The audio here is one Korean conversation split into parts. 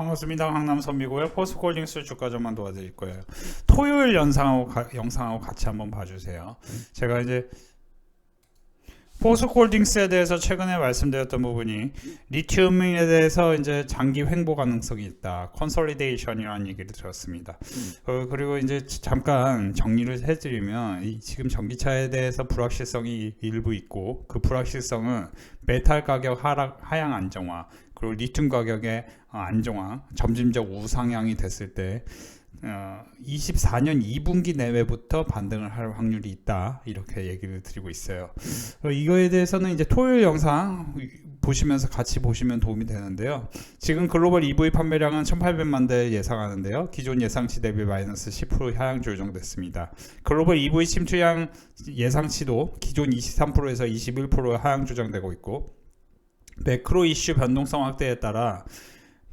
반갑습니다. 강남선비고요. 포스코홀딩스 주가전만 도와드릴 거예요. 토요일 영상하고 같이 한번 봐주세요. 제가 이제 포스코홀딩스에 대해서 최근에 말씀드렸던 부분이 리튬에 대해서 이제 장기 횡보 가능성이 있다. 컨솔리데이션이라는 얘기를 들었습니다. 그리고 이제 잠깐 정리를 해드리면 지금 전기차에 대해서 불확실성이 일부 있고 그 불확실성은 메탈 가격 하향 안정화 그리고 리튬 가격의 안정화, 점진적 우상향이 됐을 때 24년 2분기 내외부터 반등을 할 확률이 있다 이렇게 얘기를 드리고 있어요. 이거에 대해서는 이제 토요일 영상 보시면서 같이 보시면 도움이 되는데요. 지금 글로벌 EV 판매량은 1800만 대 예상하는데요. 기존 예상치 대비 마이너스 10% 하향 조정됐습니다. 글로벌 EV 침투량 예상치도 기존 23%에서 21% 하향 조정되고 있고 매크로 이슈 변동성 확대에 따라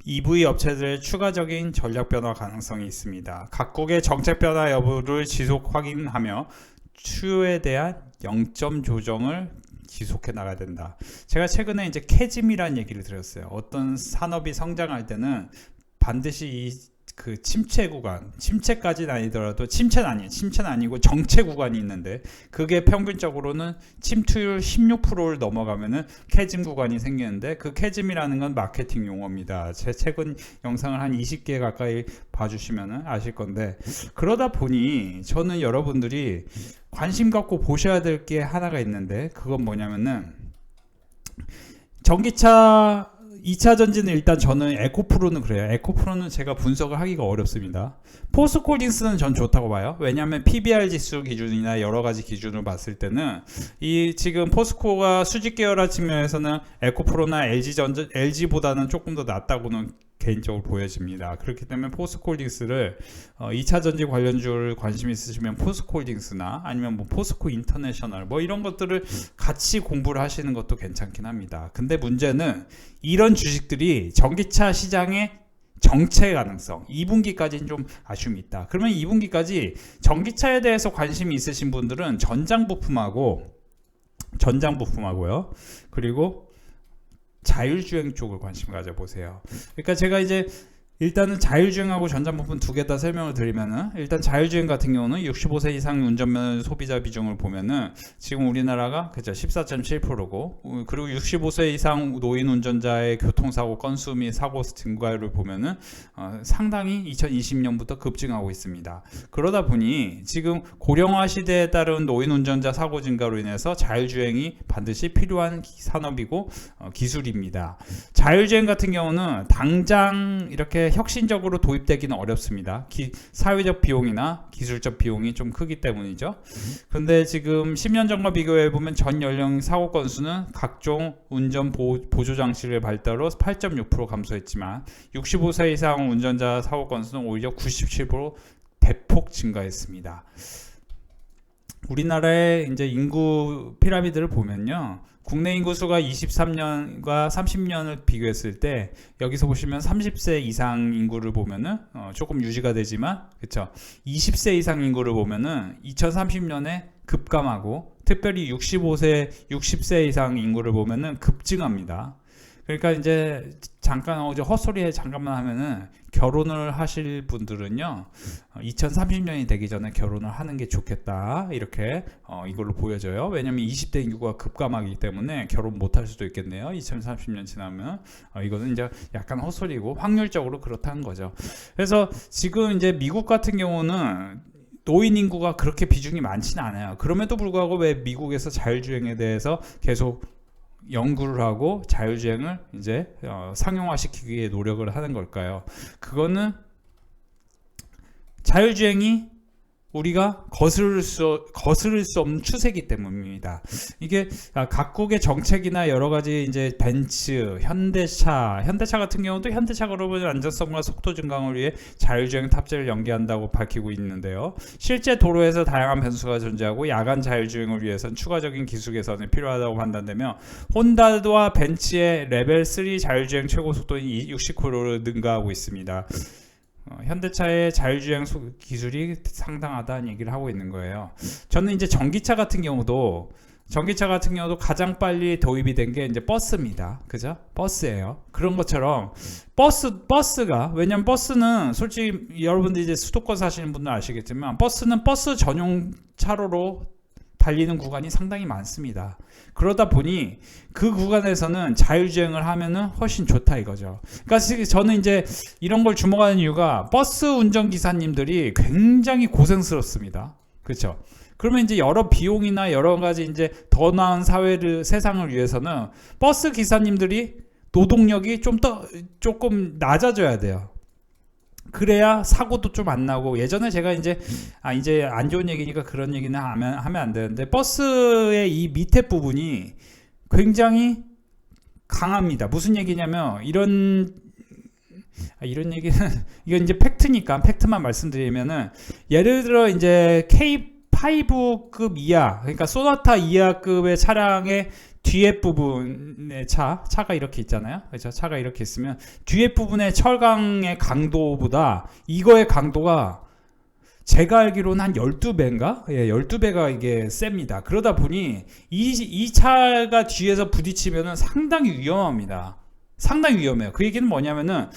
EV 업체들의 추가적인 전략 변화 가능성이 있습니다. 각국의 정책 변화 여부를 지속 확인하며 추후에 대한 0점 조정을 지속해 나가야 된다. 제가 최근에 이제 캐즘이라는 얘기를 드렸어요. 어떤 산업이 성장할 때는 반드시 그 침체 구간, 침체까지는 아니더라도 침체는 아니고 정체 구간이 있는데 그게 평균적으로는 침투율 16%를 넘어가면은 캐즘 구간이 생기는데 그 캐즘이라는 건 마케팅 용어입니다. 제 최근 영상을 한 20개 가까이 봐주시면은 아실 건데 그러다 보니 저는 여러분들이 관심 갖고 보셔야 될 게 하나가 있는데 그건 뭐냐면은 전기차 2차 전지는 일단 저는 에코프로는 그래요. 에코프로는 제가 분석을 하기가 어렵습니다. 포스코홀딩스는 전 좋다고 봐요. 왜냐하면 PBR 지수 기준이나 여러 가지 기준을 봤을 때는 이 지금 포스코가 수직 계열화 측면에서는 에코프로나 LG보다는 조금 더 낫다고는 개인적으로 보여집니다. 그렇기 때문에 포스코홀딩스를 2차 전지 관련주를 관심 있으시면 포스코홀딩스나 아니면 뭐 포스코 인터내셔널 뭐 이런 것들을 같이 공부를 하시는 것도 괜찮긴 합니다. 근데 문제는 이런 주식들이 전기차 시장의 정체 가능성 2분기까지는 좀 아쉬움이 있다. 그러면 2분기까지 전기차에 대해서 관심이 있으신 분들은 전장 부품하고요. 그리고 자율주행 쪽을 관심 가져보세요. 그러니까 제가 이제 일단은 자율주행하고 전장부품 두 개 다 설명을 드리면은 일단 자율주행 같은 경우는 65세 이상 운전면 소비자 비중을 보면은 지금 우리나라가 그죠 14.7%고 그리고 65세 이상 노인 운전자의 교통사고 건수 및 사고 증가율을 보면은 상당히 2020년부터 급증하고 있습니다. 그러다 보니 지금 고령화 시대에 따른 노인 운전자 사고 증가로 인해서 자율주행이 반드시 필요한 산업이고 기술입니다. 자율주행 같은 경우는 당장 이렇게 혁신적으로 도입되기는 어렵습니다. 사회적 비용이나 기술적 비용이 좀 크기 때문이죠. 근데 지금 10년 전과 비교해 보면 전 연령 사고 건수는 각종 운전 보조 장치를 발달로 8.6% 감소했지만 65세 이상 운전자 사고 건수는 오히려 97% 대폭 증가했습니다. 우리나라의 이제 인구 피라미드를 보면요. 국내 인구수가 23년과 30년을 비교했을 때 여기서 보시면 30세 이상 인구를 보면은 조금 유지가 되지만 그쵸 20세 이상 인구를 보면은 2030년에 급감하고 특별히 60세 이상 인구를 보면은 급증합니다. 그러니까 이제 잠깐 헛소리 잠깐만 하면은 결혼을 하실 분들은요 2030년이 되기 전에 결혼을 하는 게 좋겠다 이렇게 이걸로 보여져요. 왜냐면 20대 인구가 급감하기 때문에 결혼 못 할 수도 있겠네요. 2030년 지나면 이거는 이제 약간 헛소리고 확률적으로 그렇다는 거죠. 그래서 지금 이제 미국 같은 경우는 노인 인구가 그렇게 비중이 많지는 않아요. 그럼에도 불구하고 왜 미국에서 자율주행에 대해서 계속 연구를 하고 자율주행을 이제 상용화시키기 위해 노력을 하는 걸까요? 그거는 자율주행이 우리가 거스를 수 없는 추세이기 때문입니다. 이게 각국의 정책이나 여러 가지 이제 벤츠, 현대차 같은 경우도 현대차 그룹은 안전성과 속도 증강을 위해 자율주행 탑재를 연계한다고 밝히고 있는데요. 실제 도로에서 다양한 변수가 존재하고 야간 자율주행을 위해서는 추가적인 기술 개선이 필요하다고 판단되며 혼다와 벤츠의 레벨 3 자율주행 최고 속도는 60km를 능가하고 있습니다. 현대차의 자율주행 기술이 상당하다는 얘기를 하고 있는 거예요. 저는 이제 전기차 같은 경우도 전기차 같은 경우도 가장 빨리 도입이 된 게 이제 버스입니다. 그죠? 버스예요. 그런 것처럼 버스가, 왜냐면 버스는 솔직히 여러분들 이제 수도권 사시는 분들 아시겠지만 버스는 버스 전용 차로로 달리는 구간이 상당히 많습니다. 그러다 보니 그 구간에서는 자율주행을 하면은 훨씬 좋다 이거죠. 그러니까 저는 이제 이런 걸 주목하는 이유가 버스 운전기사님들이 굉장히 고생스럽습니다. 그렇죠? 그러면 이제 여러 비용이나 여러 가지 이제 더 나은 세상을 위해서는 버스 기사님들이 노동력이 조금 낮아져야 돼요. 그래야 사고도 좀 안 나고, 예전에 제가 이제 안 좋은 얘기니까 그런 얘기는 하면 안 되는데, 버스의 이 밑에 부분이 굉장히 강합니다. 무슨 얘기냐면 이런 얘기는 이건 이제 팩트니까 팩트만 말씀드리면은, 예를 들어 이제 K5급 이하, 그러니까 소나타 이하급의 차량의 뒤에 부분의 차가 이렇게 있잖아요. 그렇죠? 차가 이렇게 있으면 뒤에 부분의 철강의 강도보다 이거의 강도가 제가 알기로는 한 12배인가? 예, 12배가 이게 셉니다. 그러다 보니 이 차가 뒤에서 부딪히면은 상당히 위험합니다. 상당히 위험해요. 그 얘기는 뭐냐면은,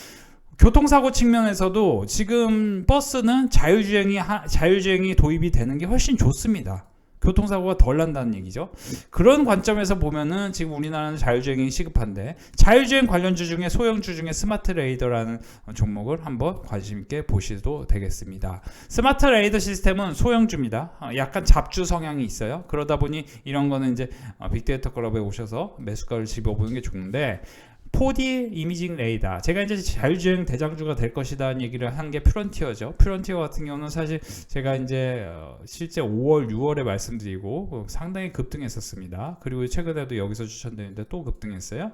교통사고 측면에서도 지금 버스는 자율주행이 도입이 되는 게 훨씬 좋습니다. 교통사고가 덜 난다는 얘기죠. 그런 관점에서 보면은 지금 우리나라는 자율주행이 시급한데, 자율주행 관련주 중에 소형주 중에 스마트 레이더라는 종목을 한번 관심 있게 보셔도 되겠습니다. 스마트 레이더 시스템은 소형주입니다. 약간 잡주 성향이 있어요. 그러다 보니 이런 거는 이제 빅데이터 클럽에 오셔서 매수가를 집어보는 게 좋은데, 4D 이미징 레이더, 제가 이제 자율주행 대장주가 될 것이다 얘기를 한 게 퓨런티어죠. 퓨런티어 같은 경우는 사실 제가 이제 실제 5월, 6월에 말씀드리고 상당히 급등했었습니다. 그리고 최근에도 여기서 추천드리는데 또 급등했어요.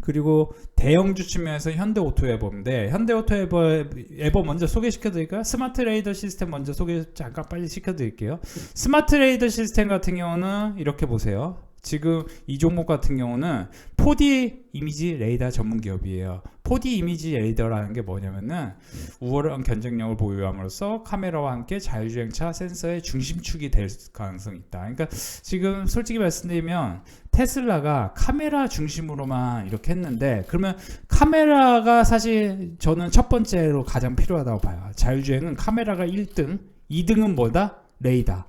그리고 대형주 측면에서 현대오토에버인데, 현대오토에버 먼저 소개시켜 드릴까요? 스마트 레이더 시스템 먼저 잠깐 빨리 시켜 드릴게요. 스마트 레이더 시스템 같은 경우는 이렇게 보세요. 지금 이 종목 같은 경우는 4D 이미지 레이더 전문 기업이에요. 4D 이미지 레이더라는 게 뭐냐면은, 우월한 견적력을 보유함으로써 카메라와 함께 자율주행차 센서의 중심축이 될 가능성이 있다. 그러니까 지금 솔직히 말씀드리면 테슬라가 카메라 중심으로만 이렇게 했는데, 그러면 카메라가 사실 저는 첫 번째로 가장 필요하다고 봐요. 자율주행은 카메라가 1등, 2등은 뭐다? 레이더.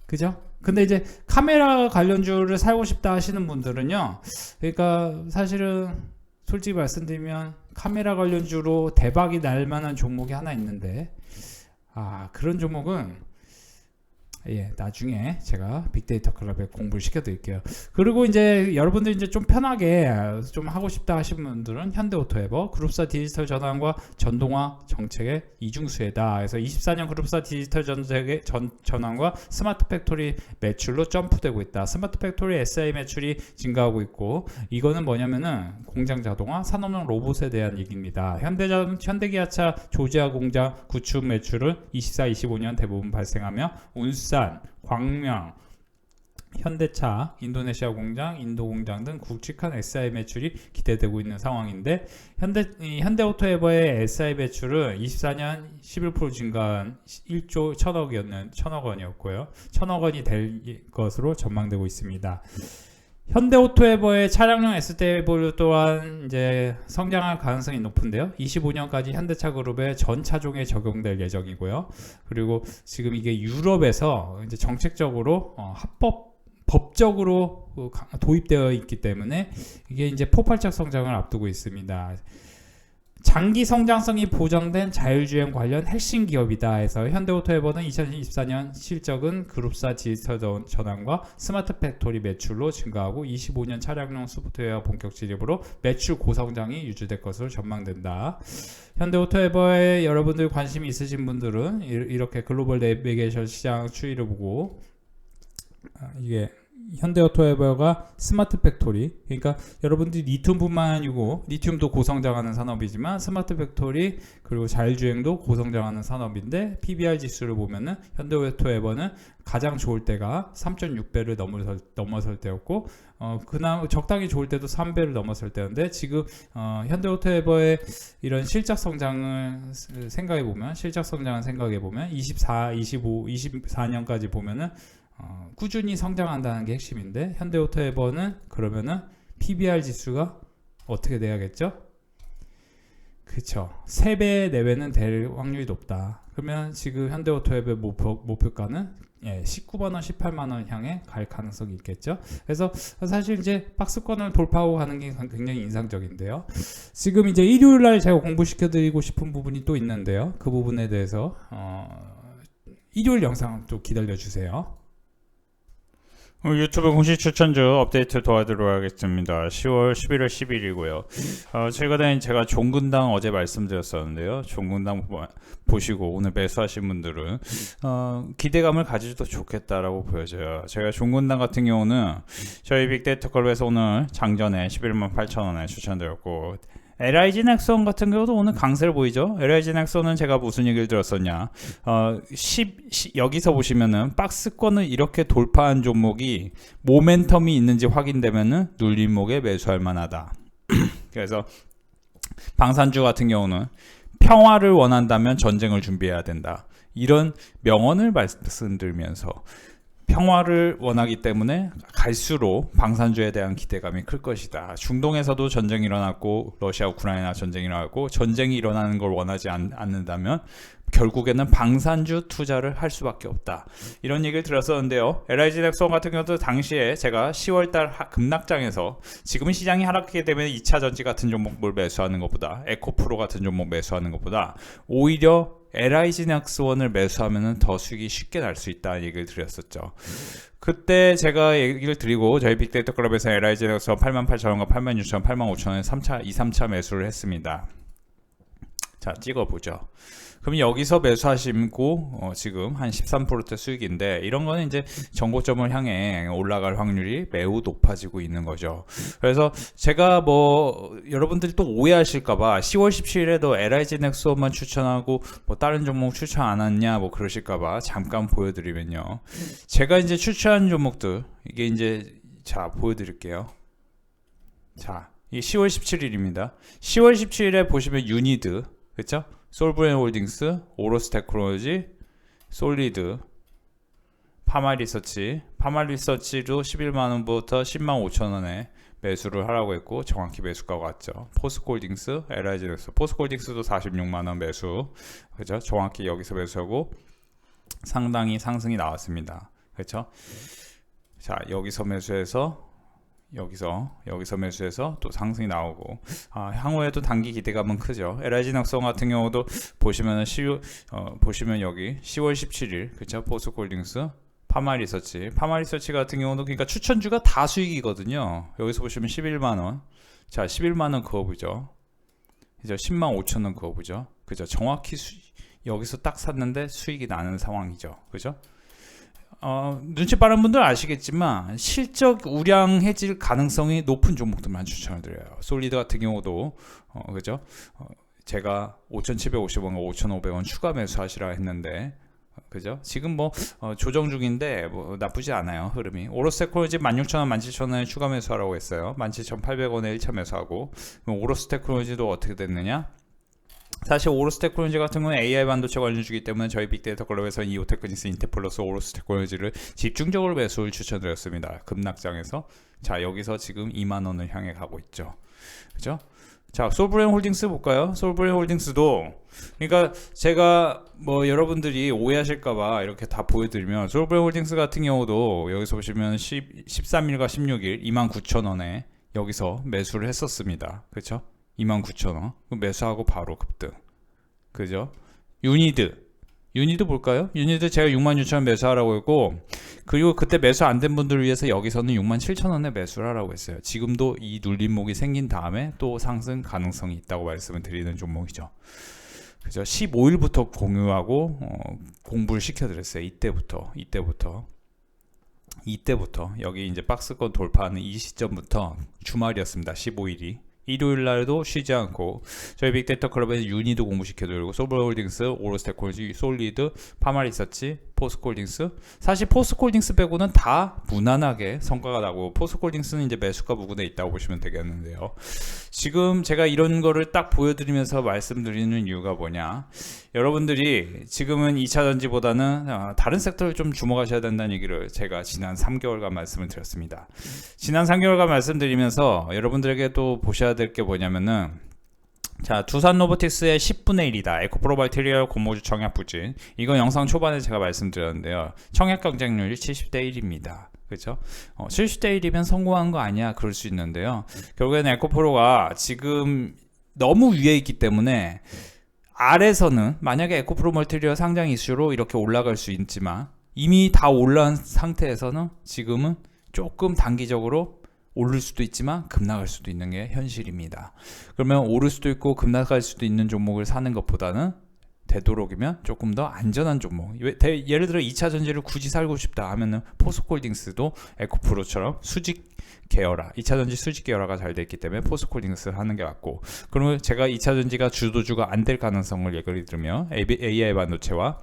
그죠? 근데 이제 카메라 관련주를 사고 싶다 하시는 분들은요, 그러니까 사실은 솔직히 말씀드리면 카메라 관련주로 대박이 날 만한 종목이 하나 있는데, 그런 종목은 나중에 제가 빅데이터 클럽에 공부를 시켜드릴게요. 그리고 이제 여러분들 이제 좀 편하게 좀 하고 싶다 하시는 분들은 현대오토에버 그룹사 디지털 전환과 전동화 정책의 이중수혜다. 그래서 24년 그룹사 디지털 전환과 스마트 팩토리 매출로 점프되고 있다. 스마트 팩토리 SI 매출이 증가하고 있고, 이거는 뭐냐면은 공장 자동화, 산업용 로봇에 대한 얘기입니다. 현대기아차 조지아 공장 구축 매출을 24, 25년 대부분 발생하며 운수산, 광명, 현대차, 인도네시아 공장, 인도 공장 등 굵직한 SI 매출이 기대되고 있는 상황인데, 현대오토에버의 SI 매출은 24년 11% 증가한 1조 1,000억 원이었고요. 1,000억 원이 될 것으로 전망되고 있습니다. 현대오토에버의 차량용 STI 또한 이제 성장할 가능성이 높은데요. 25년까지 현대차 그룹의 전 차종에 적용될 예정이고요. 그리고 지금 이게 유럽에서 이제 정책적으로 법적으로 도입되어 있기 때문에 이게 이제 폭발적 성장을 앞두고 있습니다. 장기 성장성이 보장된 자율주행 관련 핵심 기업이다 해서 현대오토에버는 2024년 실적은 그룹사 디지털 전환과 스마트 팩토리 매출로 증가하고 25년 차량용 소프트웨어 본격 진입으로 매출 고성장이 유지될 것으로 전망된다. 현대오토에버에 여러분들 관심이 있으신 분들은 이렇게 글로벌 내비게이션 시장 추이를 보고, 이게 현대오토에버가 스마트 팩토리, 그러니까 여러분들이 리튬뿐만 아니고, 리튬도 고성장하는 산업이지만 스마트 팩토리 그리고 자율주행도 고성장하는 산업인데, PBR 지수를 보면은 현대오토에버는 가장 좋을 때가 3.6배를 넘어설 때였고, 그나마 적당히 좋을 때도 3배를 넘어설 때였는데, 지금 현대오토에버의 이런 실적 성장을 생각해 보면 24년까지 보면은 꾸준히 성장한다는 게 핵심인데 현대오토에버는 그러면은 PBR 지수가 어떻게 돼야겠죠? 그쵸. 3배 내외는 될 확률이 높다. 그러면 지금 현대오토앱의 목표가는 19만원, 18만원 향해 갈 가능성이 있겠죠. 그래서 사실 이제 박스권을 돌파하고 가는 게 굉장히 인상적인데요. 지금 이제 일요일날 제가 공부시켜드리고 싶은 부분이 또 있는데요. 그 부분에 대해서 일요일 영상 또 기다려주세요. 유튜브 공식 추천주 업데이트 도와드리도록 하겠습니다. 10월 11월 10일이고요. 최근에 제가 종근당 어제 말씀드렸었는데요. 종근당 보시고 오늘 매수하신 분들은 기대감을 가지셔도 좋겠다라고 보여져요. 제가 종근당 같은 경우는 저희 빅데이터 클럽에서 오늘 장전에 11만 8천원에 추천드렸고, LIG 넥슨 같은 경우도 오늘 강세를 보이죠. LIG 넥슨은 제가 무슨 얘기를 들었었냐, 여기서 보시면은 박스권을 이렇게 돌파한 종목이 모멘텀이 있는지 확인되면은 눌림목에 매수할 만하다. 그래서 방산주 같은 경우는 평화를 원한다면 전쟁을 준비해야 된다, 이런 명언을 말씀드리면서 평화를 원하기 때문에 갈수록 방산주에 대한 기대감이 클 것이다. 중동에서도 전쟁이 일어났고 러시아 우크라이나 전쟁이 일어났고, 전쟁이 일어나는 걸 원하지 않는다면 결국에는 방산주 투자를 할 수밖에 없다, 이런 얘기를 들었었는데요. LIG 넥슨 같은 경우도 당시에 제가 10월달 급락장에서 지금은 시장이 하락하게 되면 2차 전지 같은 종목을 매수하는 것보다, 에코프로 같은 종목 매수하는 것보다 오히려 LIG 넥슨을 매수하면 더 수익이 쉽게 날 수 있다는 얘기를 드렸었죠. 그때 제가 얘기를 드리고 저희 빅데이터 클럽에서 LIG 넥슨 88,000원과 86,000원, 85,000원에 2, 3차 매수를 했습니다. 자, 찍어보죠. 그럼 여기서 매수하시고 지금 한 13%대 수익인데, 이런 거는 이제 정고점을 향해 올라갈 확률이 매우 높아지고 있는 거죠. 그래서 제가 여러분들이 또 오해하실까봐 10월 17일에도 LIG 넥슨만 추천하고 다른 종목 추천 안 했냐 그러실까봐 잠깐 보여드리면요. 제가 이제 추천한 종목들, 이게 이제 보여드릴게요. 자, 이 10월 17일입니다. 10월 17일에 보시면 유니드, 그쵸? 솔브렌홀딩스, 오로스테크놀로지, 솔리드, 파마리서치, 파마리서치도 11만원부터 10만 5천원에 매수를 하라고 했고 정확히 매수가가 왔죠. 포스코홀딩스, LIG 넥슨, 포스코홀딩스도 46만원 매수, 그죠? 정확히 여기서 매수하고 상당히 상승이 나왔습니다. 그렇죠? 자, 여기서 매수해서 여기서 매수해서 또 상승이 나오고, 향후에도 단기 기대감은 크죠. LIG 넥슨 같은 경우도 보시면 여기 10월 17일, 그쵸? 포스코홀딩스, 파마리서치 같은 경우도 그러니까 추천주가 다 수익이거든요. 여기서 보시면 11만원, 자 11만원 그어보죠. 이제 10만 5천원 그어보죠. 그죠? 정확히 여기서 딱 샀는데 수익이 나는 상황이죠. 그죠? 눈치 빠른 분들 아시겠지만 실적 우량해질 가능성이 높은 종목들만 추천을 드려요. 솔리드 같은 경우도 그죠? 제가 5,750원과 5,500원 추가 매수하시라 했는데, 그죠? 지금 조정 중인데 나쁘지 않아요, 흐름이. 오로스테크놀로지 16,000원, 17,000원에 추가 매수하라고 했어요. 17,800원에 1차 매수하고. 그럼 오로스테크놀로지도 어떻게 됐느냐? 사실 오로스테크놀로지 같은 경우는 AI 반도체 관련주기 때문에 저희 빅데이터 클럽에서 이오테크니스, 인테플러스, 오로스테크놀로지를 집중적으로 매수를 추천드렸습니다. 급락장에서. 자, 여기서 지금 2만원을 향해 가고 있죠. 그죠? 자, 솔브렌홀딩스 볼까요? 솔브렌홀딩스도, 그러니까 제가 여러분들이 오해하실까봐 이렇게 다 보여드리면, 솔브렌홀딩스 같은 경우도 여기서 보시면 13일과 16일 29,000원에 여기서 매수를 했었습니다. 그렇죠? 29,000원 매수하고 바로 급등. 그죠? 유니드 볼까요? 유니드 제가 66,000원 매수하라고 했고, 그리고 그때 매수 안 된 분들을 위해서 여기서는 67,000원에 매수를 하라고 했어요. 지금도 이 눌림목이 생긴 다음에 또 상승 가능성이 있다고 말씀을 드리는 종목이죠. 그죠? 15일부터 공유하고 공부를 시켜드렸어요. 이때부터 여기 이제 박스권 돌파하는 이 시점부터 주말이었습니다. 15일이. 일요일 날도 쉬지 않고 저희 빅데이터 클럽에서 유니도 공부시켜드리고, 솔브홀딩스, 오로스테크놀로지, 솔리드, 파마리서치, 포스코홀딩스. 사실 포스코홀딩스 빼고는 다 무난하게 성과가 나고, 포스코홀딩스는 이제 매수가 부근에 있다고 보시면 되겠는데요. 지금 제가 이런 거를 딱 보여드리면서 말씀드리는 이유가 뭐냐, 여러분들이 지금은 2차 전지보다는 다른 섹터를 좀 주목하셔야 된다는 얘기를 제가 지난 3개월간 말씀을 드렸습니다. 지난 3개월간 말씀드리면서 여러분들에게 또 보셔야 될 게 뭐냐면은, 자, 두산 로보틱스의 10분의 1이다. 에코프로 발테리얼 고무주 청약 부진. 이거 영상 초반에 제가 말씀드렸는데요. 청약 경쟁률이 70대 1입니다. 그렇죠? 70대 1이면 성공한 거 아니야? 그럴 수 있는데요. 결국에는 에코프로가 지금 너무 위에 있기 때문에 아래서는 만약에 에코프로 멀티리얼 상장 이슈로 이렇게 올라갈 수 있지만 이미 다 올라온 상태에서는 지금은 조금 단기적으로 오를 수도 있지만 급락할 수도 있는 게 현실입니다. 그러면 오를 수도 있고 급락할 수도 있는 종목을 사는 것보다는 되도록이면 조금 더 안전한 종목, 예를 들어 2차 전지를 굳이 살고 싶다 하면은 포스코홀딩스도 에코프로처럼 수직 계열화, 2차 전지 수직 계열화가 잘 돼 있기 때문에 포스코홀딩스를 하는 게 맞고, 그러면 제가 2차 전지가 주도주가 안 될 가능성을 예를 들면 AI 반도체와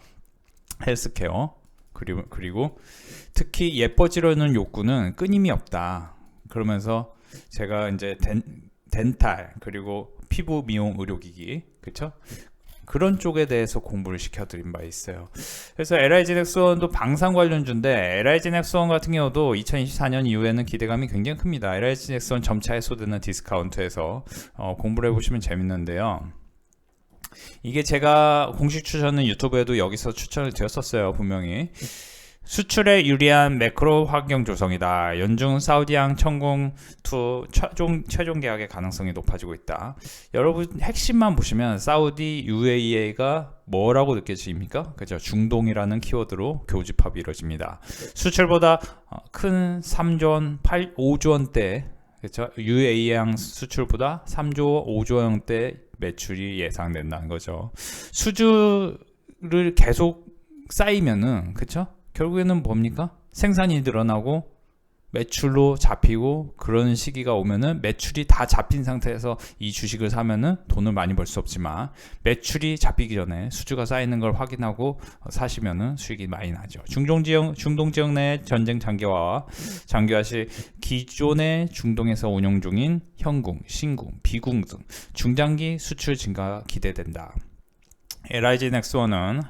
헬스케어, 그리고 특히 예뻐지려는 욕구는 끊임이 없다. 그러면서 제가 이제 덴탈, 그리고 피부 미용 의료기기, 그쵸? 그런 쪽에 대해서 공부를 시켜드린 바 있어요. 그래서 LIG 넥스원도 방산 관련주인데, LIG 넥스원 같은 경우도 2024년 이후에는 기대감이 굉장히 큽니다. LIG 넥스원 점차 해소되는 디스카운트에서 공부를 해보시면 재밌는데요. 이게 제가 공식 추천은 유튜브에도 여기서 추천을 드렸었어요. 분명히 수출에 유리한 매크로 환경 조성이다. 연중 사우디항 천공 투 최종 계약의 가능성이 높아지고 있다. 여러분 핵심만 보시면 사우디 UAE가 뭐라고 느껴집니까? 그죠? 중동이라는 키워드로 교집합이 이루어집니다. 수출보다 큰 3조 원, 5조 원대, 그렇죠? UAE항 수출보다 3조 5조 원대 매출이 예상된다는 거죠. 수주를 계속 쌓이면은, 그렇죠? 결국에는 뭡니까? 생산이 늘어나고 매출로 잡히고, 그런 시기가 오면은 매출이 다 잡힌 상태에서 이 주식을 사면은 돈을 많이 벌 수 없지만, 매출이 잡히기 전에 수주가 쌓이는 걸 확인하고 사시면은 수익이 많이 나죠. 중동 지역 내 전쟁 장기화와 장기화 시 기존의 중동에서 운영 중인 현궁, 신궁, 비궁 등 중장기 수출 증가가 기대된다. LIG 넥스원은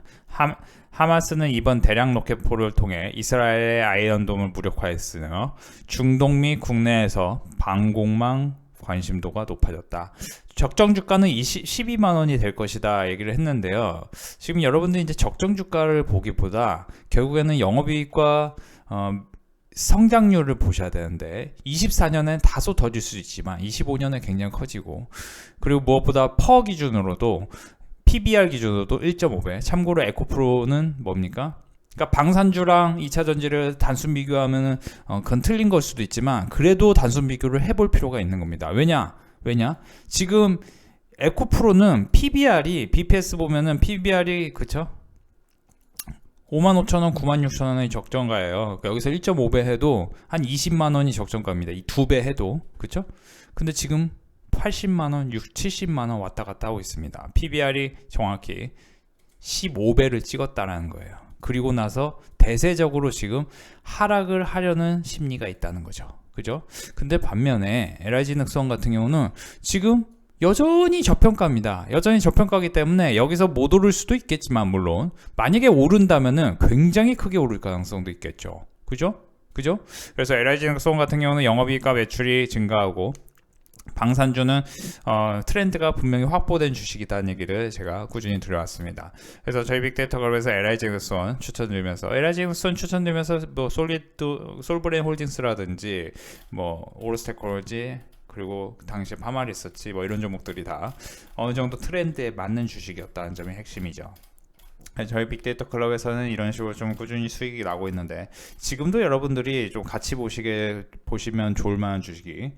하마스는 이번 대량 로켓포를 통해 이스라엘의 아이언돔을 무력화했으며 중동 및 국내에서 방공망 관심도가 높아졌다. 적정 주가는 12만 원이 될 것이다 얘기를 했는데요. 지금 여러분들이 이제 적정 주가를 보기보다 결국에는 영업이익과 성장률을 보셔야 되는데, 24년엔 다소 더 줄 수 있지만 25년에 굉장히 커지고, 그리고 무엇보다 퍼 기준으로도 PBR 기준으로도 1.5배. 참고로 에코프로는 뭡니까? 그러니까 방산주랑 2차 전지를 단순 비교하면은 그건 틀린 걸 수도 있지만, 그래도 단순 비교를 해볼 필요가 있는 겁니다. 왜냐? 지금 에코프로는 PBR이, BPS 보면은 PBR이, 그쵸? 55,000원, 96,000원이 적정가예요. 그러니까 여기서 1.5배 해도 한 20만 원이 적정가입니다. 이 2배 해도. 그쵸? 근데 지금 80만원, 70만원 왔다 갔다 하고 있습니다. PBR이 정확히 15배를 찍었다라는 거예요. 그리고 나서 대세적으로 지금 하락을 하려는 심리가 있다는 거죠. 그죠? 근데 반면에 LIG 넥스원 같은 경우는 지금 여전히 저평가입니다. 여전히 저평가이기 때문에 여기서 못 오를 수도 있겠지만, 물론 만약에 오른다면은 굉장히 크게 오를 가능성도 있겠죠. 그죠? 그래서 LIG 넥스원 같은 경우는 영업이익과 매출이 증가하고, 방산주는 트렌드가 분명히 확보된 주식이라는 얘기를 제가 꾸준히 드려왔습니다. 그래서 저희 빅데이터 그룹에서 LIG 넥스원 추천드리면서, 뭐 솔브레인 홀딩스라든지 뭐 오르스테크놀로지, 그리고 당시에 파마리서치, 뭐 이런 종목들이 다 어느 정도 트렌드에 맞는 주식이었다는 점이 핵심이죠. 저희 빅데이터 클럽에서는 이런 식으로 좀 꾸준히 수익이 나고 있는데, 지금도 여러분들이 좀 같이 보시면 좋을 만한 주식이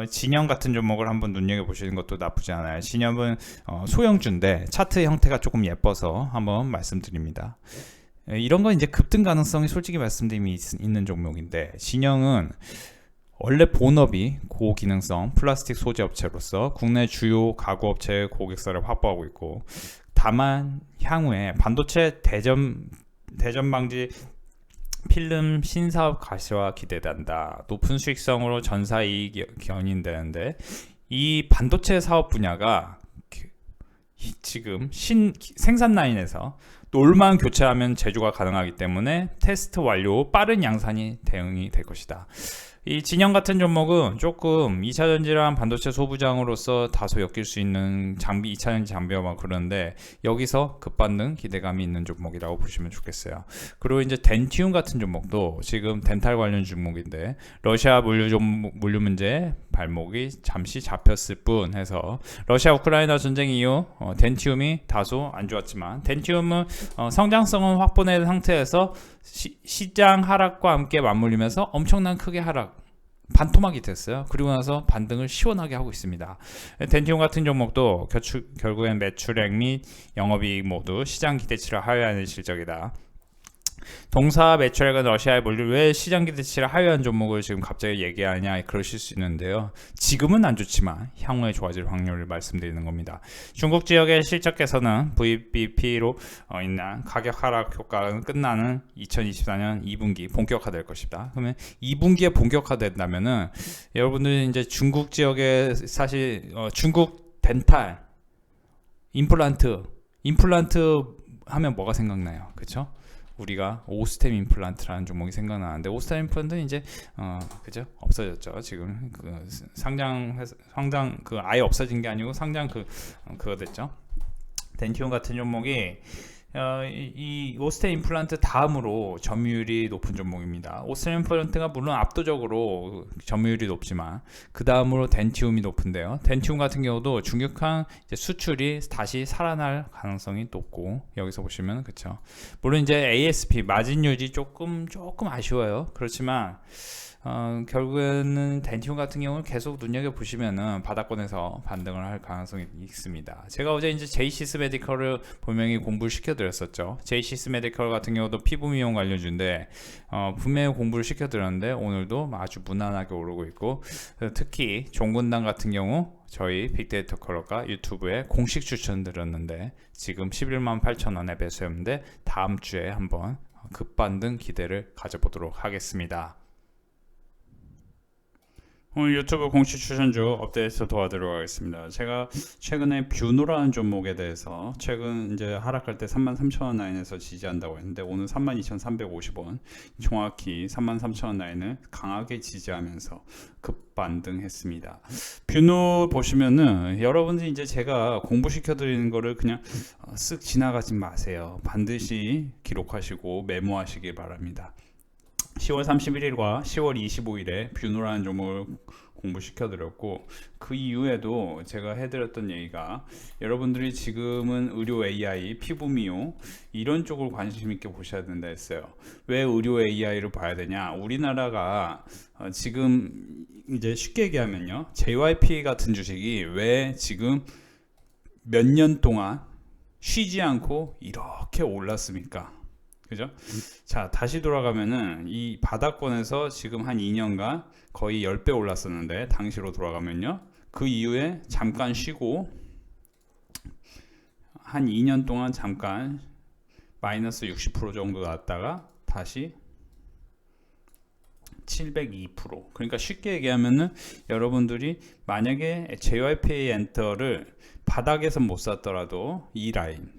진영 같은 종목을 한번 눈여겨보시는 것도 나쁘지 않아요. 진영은 소형주인데 차트 형태가 조금 예뻐서 한번 말씀드립니다. 이런 건 이제 급등 가능성이 솔직히 말씀드리면 있는 종목인데, 진영은 원래 본업이 고기능성 플라스틱 소재 업체로서 국내 주요 가구 업체의 고객사를 확보하고 있고, 다만 향후에 반도체 대전 방지 필름 신사업 가시화 기대된다. 높은 수익성으로 전사 이익이 견인되는데, 이 반도체 사업 분야가 지금 생산 라인에서 롤만 교체하면 제조가 가능하기 때문에 테스트 완료 후 빠른 양산이 대응이 될 것이다. 이 진영 같은 종목은 조금 2차전지랑 반도체 소부장으로서 다소 엮일 수 있는 장비, 2차전지 장비와 막 그런데 여기서 급반등 기대감이 있는 종목이라고 보시면 좋겠어요. 그리고 이제 덴티움 같은 종목도 지금 덴탈 관련 종목인데 러시아 물류 문제 발목이 잠시 잡혔을 뿐 해서 러시아 우크라이나 전쟁 이후 덴티움이 다소 안 좋았지만 덴티움은 성장성은 확보된 상태에서 시장 하락과 함께 맞물리면서 엄청난 크게 하락 반토막이 됐어요. 그리고 나서 반등을 시원하게 하고 있습니다. 덴티움 같은 종목도 결국엔 매출액 및 영업이익 모두 시장 기대치를 하회하는 실적이다. 동사 매출액은 러시아의 물류 왜 시장 기대치를 하회한 종목을 지금 갑자기 얘기하냐 그러실 수 있는데요. 지금은 안 좋지만 향후에 좋아질 확률을 말씀드리는 겁니다. 중국 지역의 실적 개선은 VBP로 인한 가격 하락 효과는 끝나는 2024년 2분기 본격화될 것이다. 그러면 2분기에 본격화된다면은 여러분들이 이제 중국 지역에 사실 중국 덴탈 임플란트 하면 뭐가 생각나요? 그렇죠? 우리가 오스템 임플란트라는 종목이 생각나는데 오스템 임플란트는 이제 그죠? 없어졌죠. 지금 그 상장 그 아예 없어진 게 아니고 상장 그거 됐죠. 덴티움 같은 종목이 이 오스템 임플란트 다음으로 점유율이 높은 종목입니다. 오스템 임플란트가 물론 압도적으로 점유율이 높지만 그 다음으로 덴티움이 높은데요. 덴티움 같은 경우도 중국항 수출이 다시 살아날 가능성이 높고 여기서 보시면 그렇죠. 물론 이제 ASP 마진율이 조금 아쉬워요. 그렇지만 결국에는 덴티움 같은 경우는 계속 눈여겨보시면은 바닥권에서 반등을 할 가능성이 있습니다. 제가 어제 이제 제이시스 메디컬을 분명히 공부를 시켜드렸었죠. 제이시스 메디컬 같은 경우도 피부 미용 관련주인데 분명히 공부를 시켜드렸는데 오늘도 아주 무난하게 오르고 있고 특히 종군당 같은 경우 저희 빅데이터 컬러가 유튜브에 공식 추천드렸는데 지금 11만 8천 원에 매수했는데 다음 주에 한번 급반등 기대를 가져보도록 하겠습니다. 오늘 유튜브 공식 추천주 업데이트 도와드리도록 하겠습니다. 제가 최근에 뷰노라는 종목에 대해서 최근 이제 하락할 때 33,000원 라인에서 지지한다고 했는데 오늘 32,350원 정확히 33,000원 라인을 강하게 지지하면서 급반등했습니다. 뷰노 보시면은 여러분들이 이제 제가 공부시켜 드리는 거를 그냥 쓱 지나가지 마세요. 반드시 기록하시고 메모하시길 바랍니다. 10월 31일과 10월 25일에 뷰노라는 종목을 공부시켜드렸고 그 이후에도 제가 해드렸던 얘기가 여러분들이 지금은 의료 AI, 피부 미용 이런 쪽을 관심 있게 보셔야 된다 했어요. 왜 의료 AI를 봐야 되냐? 우리나라가 지금 이제 쉽게 얘기하면요, JYP 같은 주식이 왜 지금 몇 년 동안 쉬지 않고 이렇게 올랐습니까? 그죠? 자, 다시 돌아가면은 이 바닥권에서 지금 한 2년간 거의 10배 올랐었는데 당시로 돌아가면요, 그 이후에 잠깐 쉬고 한 2년 동안 잠깐 마이너스 60% 정도 났다가 다시 702%. 그러니까 쉽게 얘기하면은 여러분들이 만약에 JYP 엔터를 바닥에서 못 샀더라도 이 라인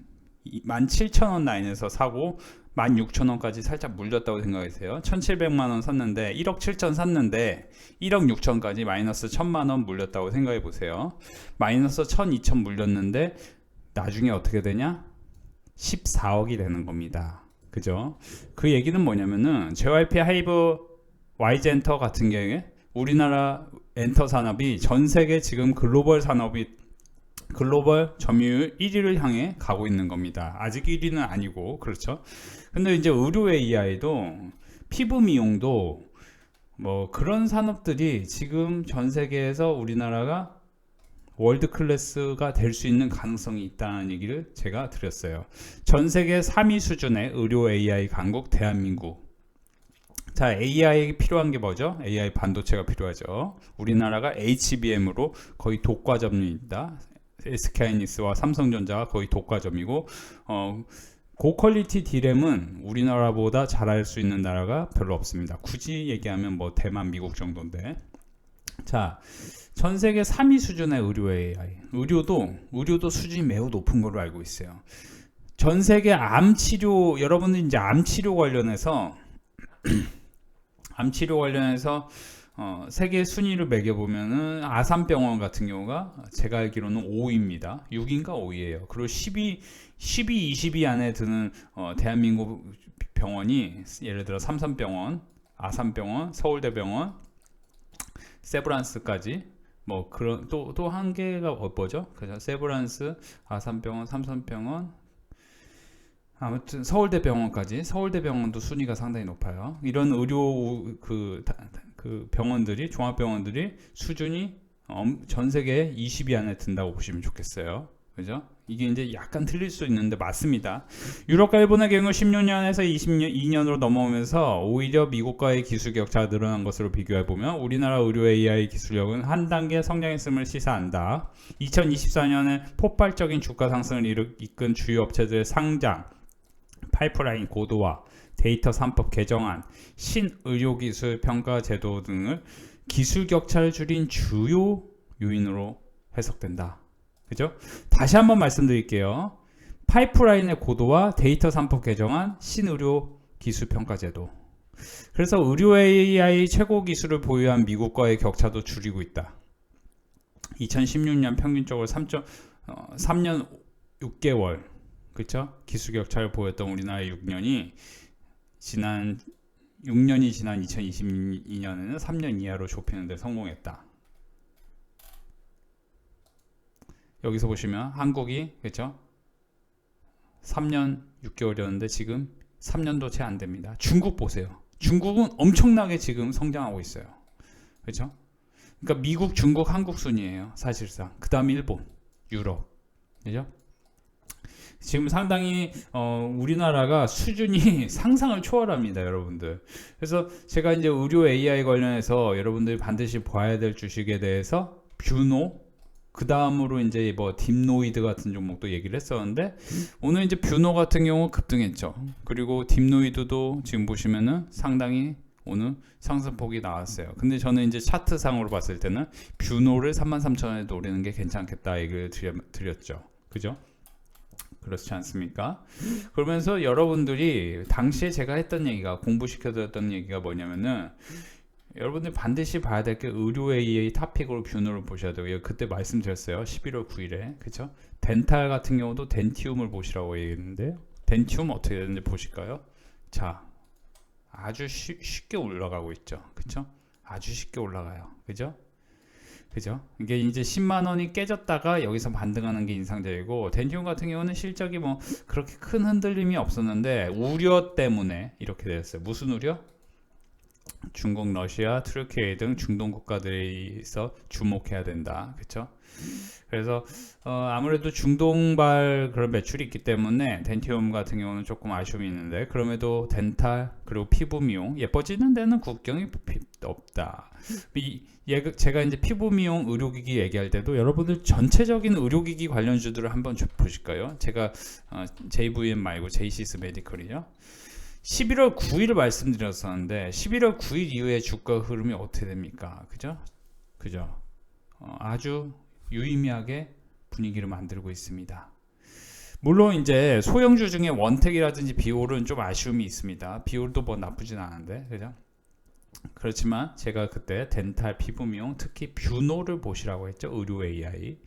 17,000원 라인에서 사고 16,000원까지 살짝 물렸다고 생각하세요. 1,700만원 샀는데 1억 7천 샀는데 1억 6천까지 마이너스 1,000만원 물렸다고 생각해 보세요. 마이너스 1,000, 2천 물렸는데 나중에 어떻게 되냐? 14억이 되는 겁니다. 그죠? 그 얘기는 뭐냐면은 JYP 하이브 YG엔터 같은 경우에 우리나라 엔터 산업이 전 세계 지금 글로벌 점유율 1위를 향해 가고 있는 겁니다. 아직 1위는 아니고 그렇죠. 근데 이제 의료 AI도 피부 미용도 뭐 그런 산업들이 지금 전 세계에서 우리나라가 월드 클래스가 될 수 있는 가능성이 있다는 얘기를 제가 드렸어요. 전 세계 3위 수준의 의료 AI 강국 대한민국. 자, AI 필요한 게 뭐죠? AI 반도체가 필요하죠. 우리나라가 HBM으로 거의 독과점입니다. SK하이닉스와 삼성전자가 거의 독과점이고 고퀄리티 D램은 우리나라보다 잘할 수 있는 나라가 별로 없습니다. 굳이 얘기하면 뭐 대만, 미국 정도인데 자, 전 세계 3위 수준의 의료 AI. 의료도 수준이 매우 높은 걸로 알고 있어요. 전 세계 암 치료, 여러분들 이제 암 치료 관련해서 세계 순위를 매겨보면은 아산병원 같은 경우가 제가 알기로는 5위입니다. 6위인가 5위예요. 그리고 10위, 20위 안에 드는 대한민국 병원이 예를 들어 삼성병원, 아산병원, 서울대병원, 세브란스까지 뭐 그런 또 한 개가 뭐죠? 그죠? 세브란스, 아산병원, 삼성병원, 아무튼 서울대병원도 순위가 상당히 높아요. 이런 의료 그 병원들이 종합병원들이 수준이 전 세계 20위 안에 든다고 보시면 좋겠어요. 그죠? 이게 이제 약간 틀릴 수 있는데 맞습니다. 유럽과 일본의 경우 16년에서 22년으로 넘어오면서 오히려 미국과의 기술 격차가 늘어난 것으로 비교해 보면 우리나라 의료 AI 기술력은 한 단계 성장했음을 시사한다. 2024년에 폭발적인 주가 상승을 이끈 주요 업체들의 상장, 파이프라인 고도화, 데이터 3법 개정안, 신의료기술 평가 제도 등을 기술 격차를 줄인 주요 요인으로 해석된다. 그죠? 다시 한번 말씀드릴게요. 파이프라인의 고도화, 데이터 3법 개정안, 신의료 기술 평가 제도. 그래서 의료 AI 최고 기술을 보유한 미국과의 격차도 줄이고 있다. 2016년 평균적으로 3년 6개월 그렇죠? 기술 격차를 보였던 우리나라의 6년이 지난 2022년에는 3년 이하로 좁히는 데 성공했다. 여기서 보시면 한국이 그렇죠? 3년 6개월이었는데 지금 3년도 채 안 됩니다. 중국 보세요. 중국은 엄청나게 지금 성장하고 있어요. 그렇죠? 그러니까 미국, 중국, 한국 순이에요. 사실상. 그다음 일본, 유럽. 그죠? 지금 상당히 우리나라가 수준이 상상을 초월합니다, 여러분들. 그래서 제가 이제 의료 AI 관련해서 여러분들이 반드시 봐야 될 주식에 대해서 뷰노, 그 다음으로 이제 뭐 딥노이드 같은 종목도 얘기를 했었는데 오늘 이제 뷰노 같은 경우 급등했죠. 그리고 딥노이드도 지금 보시면은 상당히 오늘 상승폭이 나왔어요. 근데 저는 이제 차트상으로 봤을 때는 뷰노를 33,000원에 노리는 게 괜찮겠다 얘기를 드렸죠. 그죠? 그렇지 않습니까? 그러면서 여러분들이 당시에 제가 했던 얘기가 공부시켜드렸던 얘기가 뭐냐면은 여러분들 반드시 봐야 될 게 의료 AI 탑픽으로 뷰노를 보셔야 되고요. 그때 말씀드렸어요. 11월 9일에 그쵸? 덴탈 같은 경우도 덴티움을 보시라고 얘기했는데 덴티움 어떻게 되는지 보실까요? 자, 아주 쉽게 올라가고 있죠. 그쵸? 아주 쉽게 올라가요. 그죠? 그죠? 이게 이제 10만 원이 깨졌다가 여기서 반등하는 게 인상적이고 덴티움 같은 경우는 실적이 뭐 그렇게 큰 흔들림이 없었는데 우려 때문에 이렇게 되었어요. 무슨 우려? 중국, 러시아, 트르키예 등 중동 국가들에서 주목해야 된다. 그렇죠? 그래서 아무래도 중동발 그런 매출이 있기 때문에 덴티움 같은 경우는 조금 아쉬움이 있는데 그럼에도 덴탈 그리고 피부 미용 예뻐지는 데는 국경이 없다. 제가 이제 피부 미용 의료기기 얘기할 때도 여러분들 전체적인 의료기기 관련주들을 한번 보실까요? 제가 JVM 말고 제이시스 메디컬이요. 11월 9일을 말씀드렸었는데 11월 9일 이후에 주가 흐름이 어떻게 됩니까? 그죠? 아주 유의미하게 분위기를 만들고 있습니다. 물론 이제 소형주 중에 원택이라든지 비올은 좀 아쉬움이 있습니다. 비올도 뭐 나쁘진 않은데 그죠? 그렇지만 제가 그때 덴탈, 피부 미용, 특히 뷰노를 보시라고 했죠. 의료 AI.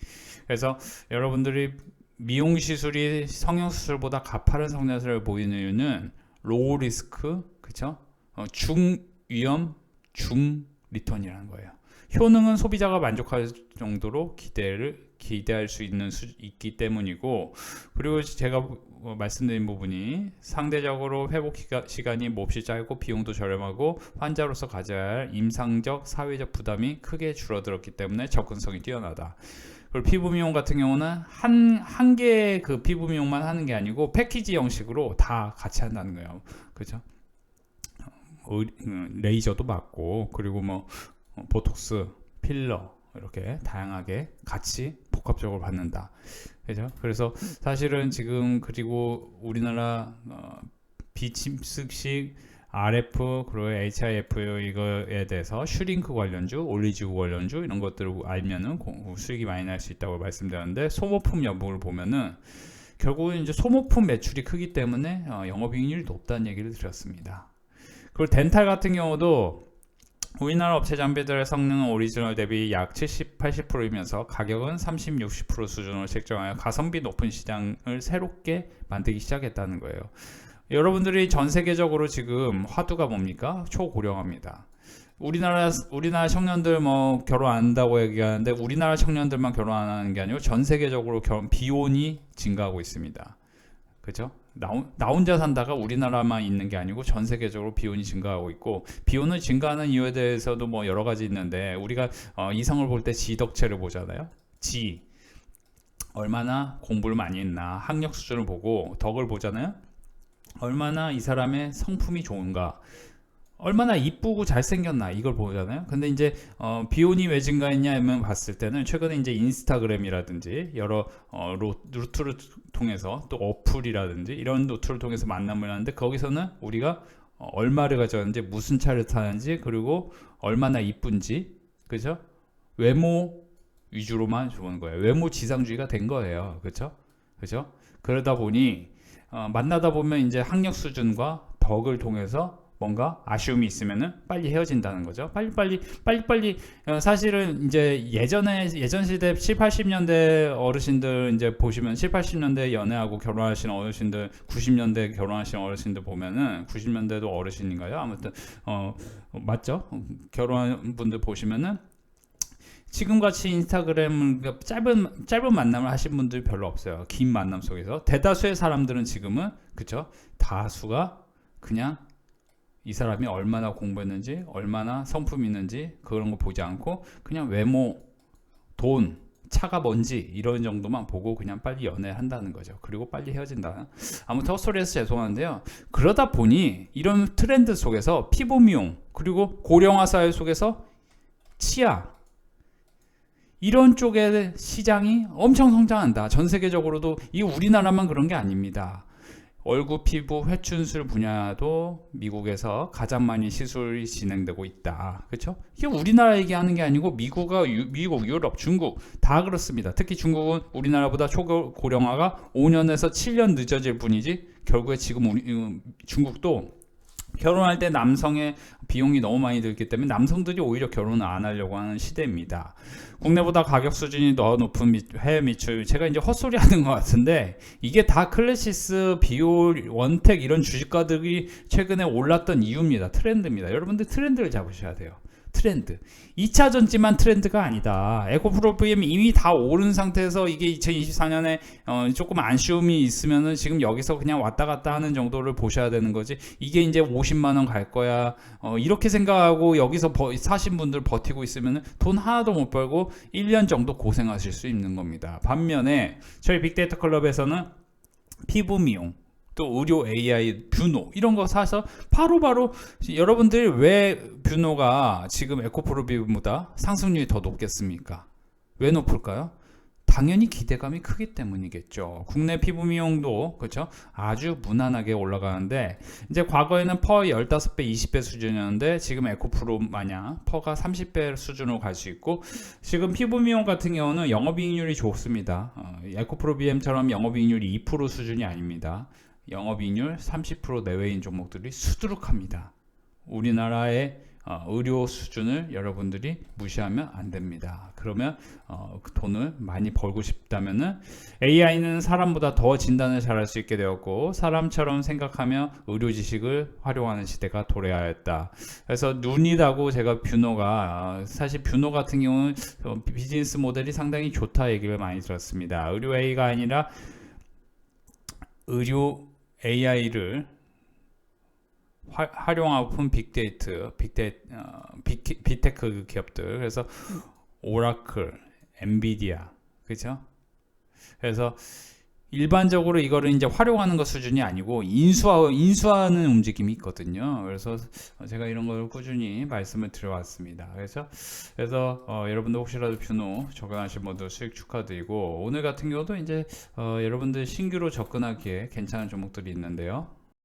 그래서 여러분들이 미용 시술이 성형수술보다 가파른 성장세를 보이는 이유는 로우 리스크, 그쵸? 중위험, 중리턴이라는 거예요. 효능은 소비자가 만족할 정도로 기대할 수 있기 때문이고, 그리고 제가 말씀드린 부분이 상대적으로 회복 시간이 몹시 짧고 비용도 저렴하고 환자로서 가져야 할 임상적, 사회적 부담이 크게 줄어들었기 때문에 접근성이 뛰어나다. 그리고 피부 미용 같은 경우는 한 개의 그 피부 미용만 하는 게 아니고 패키지 형식으로 다 같이 한다는 거예요. 그죠? 레이저도 맞고 그리고 뭐 보톡스, 필러 이렇게 다양하게 같이 복합적으로 받는다. 그죠? 그래서 사실은 지금 그리고 우리나라 비침습식 RF 그리고 HIF 이거에 대해서 슈링크 관련주, 올리지구 관련주 이런 것들을 알면은 수익이 많이 날 수 있다고 말씀드렸는데 소모품 여부를 보면은 결국은 이제 소모품 매출이 크기 때문에 영업이익률이 높다는 얘기를 드렸습니다. 그리고 덴탈 같은 경우도 우리나라 업체 장비들의 성능은 오리지널 대비 약 70, 80%이면서 가격은 30, 60% 수준으로 책정하여 가성비 높은 시장을 새롭게 만들기 시작했다는 거예요. 여러분들이 전 세계적으로 지금 화두가 뭡니까? 초고령화입니다. 우리나라 청년들 뭐 결혼 안 한다고 얘기하는데 우리나라 청년들만 결혼 안 하는 게 아니고 전 세계적으로 비혼이 증가하고 있습니다. 그죠? 나 혼자 산다가 우리나라만 있는 게 아니고 전 세계적으로 비혼이 증가하고 있고, 비혼을 증가하는 이유에 대해서도 뭐 여러 가지 있는데 우리가 이성을 볼 때 지덕체를 보잖아요. 지 얼마나 공부를 많이 했나, 학력 수준을 보고 덕을 보잖아요. 얼마나 이 사람의 성품이 좋은가, 얼마나 이쁘고 잘생겼나 이걸 보잖아요. 근데 이제 비혼이 왜 증가했냐면 봤을 때는 최근에 이제 인스타그램이라든지 여러 루트를 통해서 또 어플이라든지 이런 루트를 통해서 만남을 하는데 거기서는 우리가 얼마를 가져왔는지, 무슨 차를 타는지, 그리고 얼마나 이쁜지, 그죠? 외모 위주로만 보는 거예요. 외모 지상주의가 된 거예요. 그죠? 그죠? 그러다 보니 만나다 보면 이제 학력 수준과 덕을 통해서 뭔가 아쉬움이 있으면은 빨리 헤어진다는 거죠. 빨리 사실은 이제 예전 시대 7, 80년대 어르신들 이제 보시면 7, 80년대 연애하고 결혼하시는 어르신들, 90년대 결혼하시는 어르신들 보면은 90년대도 어르신인가요? 아무튼 맞죠? 결혼한 분들 보시면은 지금같이 인스타그램 짧은 만남을 하신 분들이 별로 없어요. 긴 만남 속에서 대다수의 사람들은 지금은, 그쵸? 다수가 그냥 이 사람이 얼마나 공부했는지, 얼마나 성품이 있는지 그런 거 보지 않고 그냥 외모, 돈, 차가 뭔지 이런 정도만 보고 그냥 빨리 연애한다는 거죠. 그리고 빨리 헤어진다. 아무튼 헛소리해서 죄송한데요. 그러다 보니 이런 트렌드 속에서 피부 미용, 그리고 고령화 사회 속에서 치아, 이런 쪽의 시장이 엄청 성장한다. 전 세계적으로도. 이 우리나라만 그런 게 아닙니다. 얼굴, 피부, 회춘술 분야도 미국에서 가장 많이 시술이 진행되고 있다. 그렇죠? 이게 우리나라 얘기하는 게 아니고 미국, 유럽, 중국 다 그렇습니다. 특히 중국은 우리나라보다 초고령화가 5년에서 7년 늦어질 뿐이지 결국에 지금 중국도 결혼할 때 남성의 비용이 너무 많이 들기 때문에 남성들이 오히려 결혼을 안 하려고 하는 시대입니다. 국내보다 가격 수준이 더 높은 해외 매출, 제가 이제 헛소리 하는 것 같은데 이게 다 클래시스, 비올, 원택 이런 주식가들이 최근에 올랐던 이유입니다. 트렌드입니다. 여러분들 트렌드를 잡으셔야 돼요. 트렌드. 2차 전지만 트렌드가 아니다. 에코프로-VM 이미 다 오른 상태에서 이게 2024년에 조금 아쉬움이 있으면은 지금 여기서 그냥 왔다 갔다 하는 정도를 보셔야 되는 거지. 이게 이제 50만 원 갈 거야. 이렇게 생각하고 여기서 사신 분들 버티고 있으면은 돈 하나도 못 벌고 1년 정도 고생하실 수 있는 겁니다. 반면에 저희 빅데이터 클럽에서는 피부 미용, 또 의료 AI, 뷰노 이런 거 사서 바로바로 여러분들이 왜 뷰노가 지금 에코프로비움보다 상승률이 더 높겠습니까? 왜 높을까요? 당연히 기대감이 크기 때문이겠죠. 국내 피부 미용도 그렇죠? 아주 무난하게 올라가는데 이제 과거에는 퍼 15배, 20배 수준이었는데 지금 에코프로 마냥 퍼가 30배 수준으로 갈 수 있고, 지금 피부 미용 같은 경우는 영업이익률이 좋습니다. 에코프로 BM처럼 영업이익률이 2% 수준이 아닙니다. 영업이익률 30% 내외인 종목들이 수두룩합니다. 우리나라의 의료 수준을 여러분들이 무시하면 안 됩니다. 그러면 그 돈을 많이 벌고 싶다면은 AI는 사람보다 더 진단을 잘할 수 있게 되었고 사람처럼 생각하며 의료 지식을 활용하는 시대가 도래하였다. 그래서 눈이라고 제가 뷰노가 사실 뷰노 같은 경우는 비즈니스 모델이 상당히 좋다 얘기를 많이 들었습니다. 의료 AI가 아니라 의료 AI를 활용하고픈 빅테크 기업들, 그래서 오라클, 엔비디아, 그죠? 그래서 일반적으로 이거를 이제 활용하는 것 수준이 아니고 인수하는 움직임이 있거든요. 그래서 제가 이런 걸 꾸준히 말씀을 드려왔습니다. 그래서 여러분들 혹시라도 뷰노 적용하신 분들 수익 축하드리고, 오늘 같은 경우도 이제 여러분들 신규로 접근하기에 괜찮은 종목들이 있는데요.